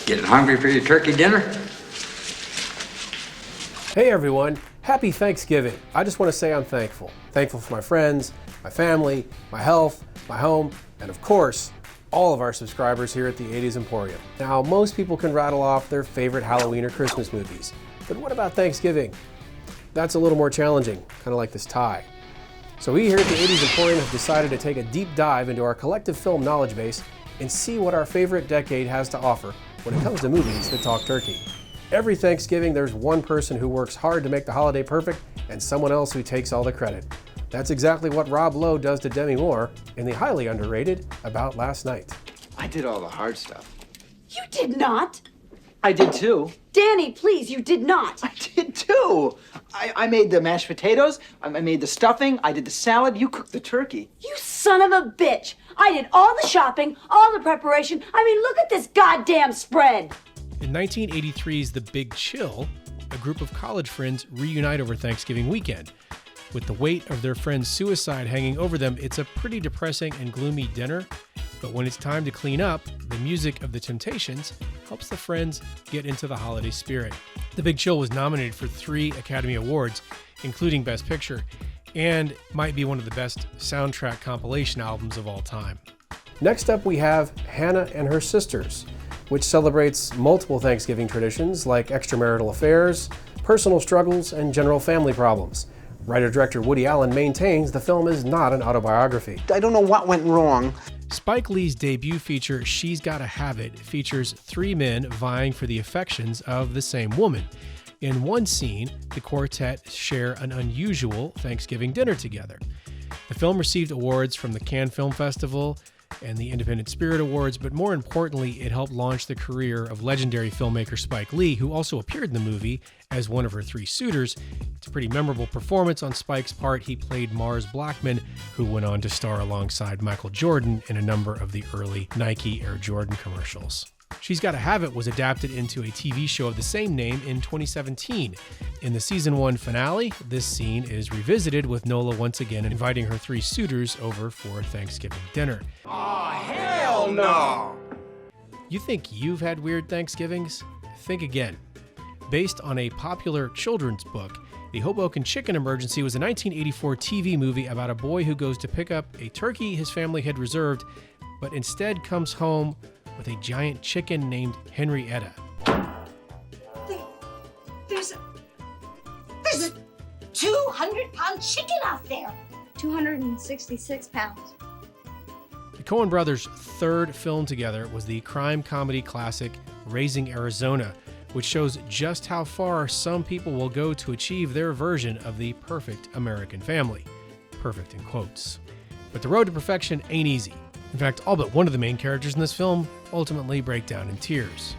Getting hungry for your turkey dinner? Hey everyone, happy Thanksgiving. I just want to say I'm thankful. Thankful for my friends, my family, my health, my home, and of course, all of our subscribers here at the 80's Emporium. Now, most people can rattle off their favorite Halloween or Christmas movies, but what about Thanksgiving? That's a little more challenging, kind of like this tie. So we here at the 80's Emporium have decided to take a deep dive into our collective film knowledge base and see what our favorite decade has to offer when it comes to movies that talk turkey. Every Thanksgiving, there's one person who works hard to make the holiday perfect and someone else who takes all the credit. That's exactly what Rob Lowe does to Demi Moore in the highly underrated About Last Night. I did all the hard stuff. You did not. I did too. Danny, please, you did not. I did too. I made the mashed potatoes, I made the stuffing, I did the salad, you cooked the turkey. You son of a bitch. I did all the shopping, all the preparation. I mean, look at this goddamn spread. In 1983's The Big Chill, a group of college friends reunite over Thanksgiving weekend. With the weight of their friend's suicide hanging over them, it's a pretty depressing and gloomy dinner. But when it's time to clean up, the music of The Temptations helps the friends get into the holiday spirit. The Big Chill was nominated for 3 Academy Awards, including Best Picture, and might be one of the best soundtrack compilation albums of all time. Next up, we have Hannah and Her Sisters, which celebrates multiple Thanksgiving traditions like extramarital affairs, personal struggles, and general family problems. Writer-director Woody Allen maintains the film is not an autobiography. I don't know what went wrong. Spike Lee's debut feature, She's Gotta Have It, features 3 men vying for the affections of the same woman. In one scene, the quartet share an unusual Thanksgiving dinner together. The film received awards from the Cannes Film Festival and the Independent Spirit Awards, but more importantly, it helped launch the career of legendary filmmaker Spike Lee, who also appeared in the movie as one of her 3 suitors. It's a pretty memorable performance on Spike's part. He played Mars Blackman, who went on to star alongside Michael Jordan in a number of the early Nike Air Jordan commercials. She's Gotta Have It was adapted into a TV show of the same name in 2017. In the season 1 finale, this scene is revisited with Nola once again inviting her 3 suitors over for Thanksgiving dinner. Oh, hell no! You think you've had weird Thanksgivings? Think again. Based on a popular children's book, The Hoboken Chicken Emergency was a 1984 TV movie about a boy who goes to pick up a turkey his family had reserved, but instead comes home with a giant chicken named Henrietta. There's a 200-pound chicken out there. 266 pounds. The Coen brothers' 3rd film together was the crime comedy classic Raising Arizona, which shows just how far some people will go to achieve their version of the perfect American family. Perfect in quotes. But the road to perfection ain't easy. In fact, all but one of the main characters in this film ultimately break down in tears.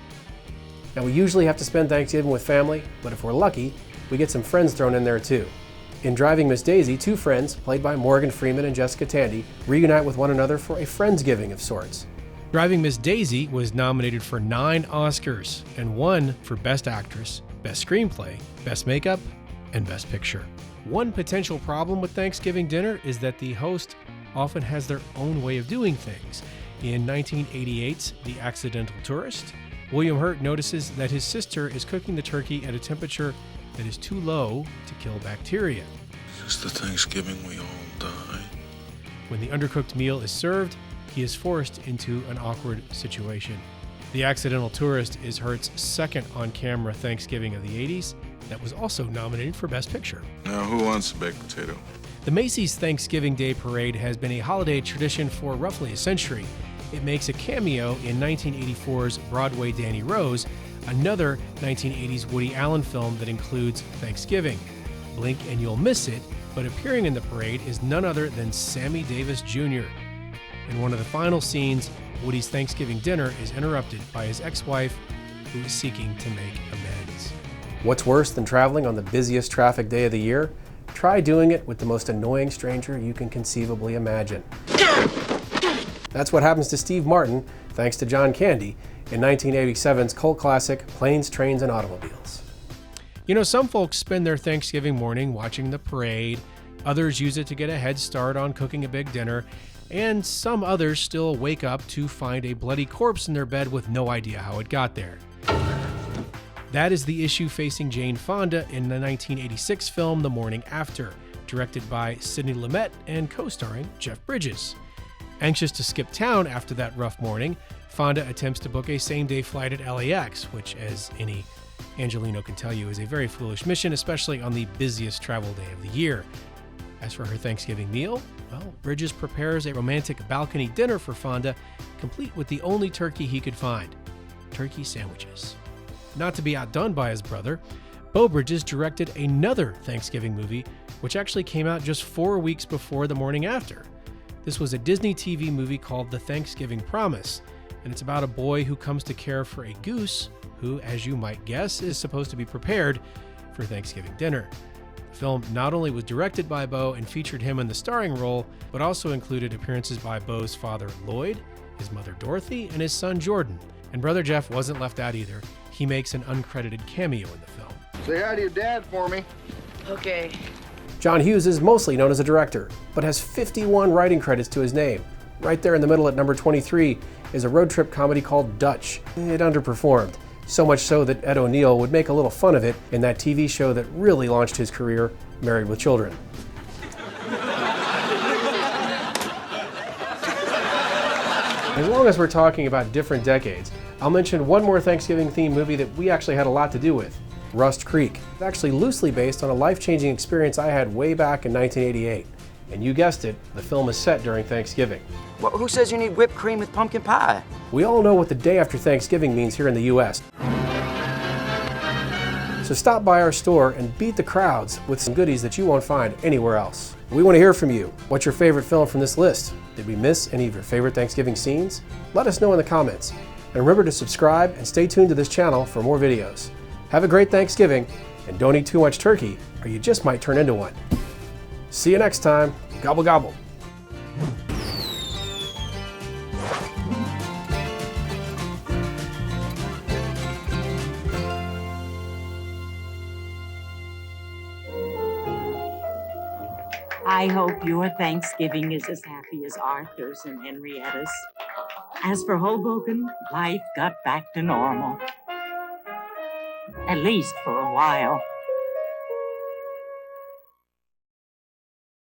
Now, we usually have to spend Thanksgiving with family, but if we're lucky, we get some friends thrown in there too. In Driving Miss Daisy, 2 friends, played by Morgan Freeman and Jessica Tandy, reunite with one another for a Friendsgiving of sorts. Driving Miss Daisy was nominated for 9 Oscars and won for Best Actress, Best Screenplay, Best Makeup, and Best Picture. One potential problem with Thanksgiving dinner is that the host often has their own way of doing things. In 1988's The Accidental Tourist, William Hurt notices that his sister is cooking the turkey at a temperature that is too low to kill bacteria. Is the Thanksgiving we all die? When the undercooked meal is served, he is forced into an awkward situation. The Accidental Tourist is Hurt's 2nd on-camera Thanksgiving of the 80s that was also nominated for Best Picture. Now, who wants a baked potato? The Macy's Thanksgiving Day Parade has been a holiday tradition for roughly a century. It makes a cameo in 1984's Broadway Danny Rose, another 1980s Woody Allen film that includes Thanksgiving. Blink and you'll miss it, but appearing in the parade is none other than Sammy Davis Jr. In one of the final scenes, Woody's Thanksgiving dinner is interrupted by his ex-wife, who is seeking to make amends. What's worse than traveling on the busiest traffic day of the year? Try doing it with the most annoying stranger you can conceivably imagine. That's what happens to Steve Martin, thanks to John Candy, in 1987's cult classic Planes, Trains, and Automobiles. You know, some folks spend their Thanksgiving morning watching the parade. Others use it to get a head start on cooking a big dinner. and some others still wake up to find a bloody corpse in their bed with no idea how it got there. That is the issue facing Jane Fonda in the 1986 film The Morning After, directed by Sidney Lumet and co-starring Jeff Bridges. Anxious to skip town after that rough morning, Fonda attempts to book a same-day flight at LAX, which, as any Angelino can tell you, is a very foolish mission, especially on the busiest travel day of the year. As for her Thanksgiving meal, well, Bridges prepares a romantic balcony dinner for Fonda, complete with the only turkey he could find: turkey sandwiches. Not to be outdone by his brother, Beau Bridges directed another Thanksgiving movie, which actually came out just 4 weeks before The Morning After. This was a Disney TV movie called The Thanksgiving Promise, and it's about a boy who comes to care for a goose who, as you might guess, is supposed to be prepared for Thanksgiving dinner. The film not only was directed by Beau and featured him in the starring role, but also included appearances by Beau's father, Lloyd, his mother, Dorothy, and his son, Jordan. And brother Jeff wasn't left out either. He makes an uncredited cameo in the film. Say hi to your dad for me. Okay. John Hughes is mostly known as a director, but has 51 writing credits to his name. Right there in the middle at number 23 is a road trip comedy called Dutch. It underperformed, so much so that Ed O'Neill would make a little fun of it in that TV show that really launched his career, Married with Children. As long as we're talking about different decades, I'll mention one more Thanksgiving-themed movie that we actually had a lot to do with: Rust Creek. It's actually loosely based on a life-changing experience I had way back in 1988. And you guessed it, the film is set during Thanksgiving. Well, who says you need whipped cream with pumpkin pie? We all know what the day after Thanksgiving means here in the US. So stop by our store and beat the crowds with some goodies that you won't find anywhere else. We want to hear from you. What's your favorite film from this list? Did we miss any of your favorite Thanksgiving scenes? Let us know in the comments. And remember to subscribe and stay tuned to this channel for more videos. Have a great Thanksgiving, and don't eat too much turkey, or you just might turn into one. See you next time. Gobble gobble. I hope your Thanksgiving is as happy as Arthur's and Henrietta's. As for Hoboken, life got back to normal. At least for a while.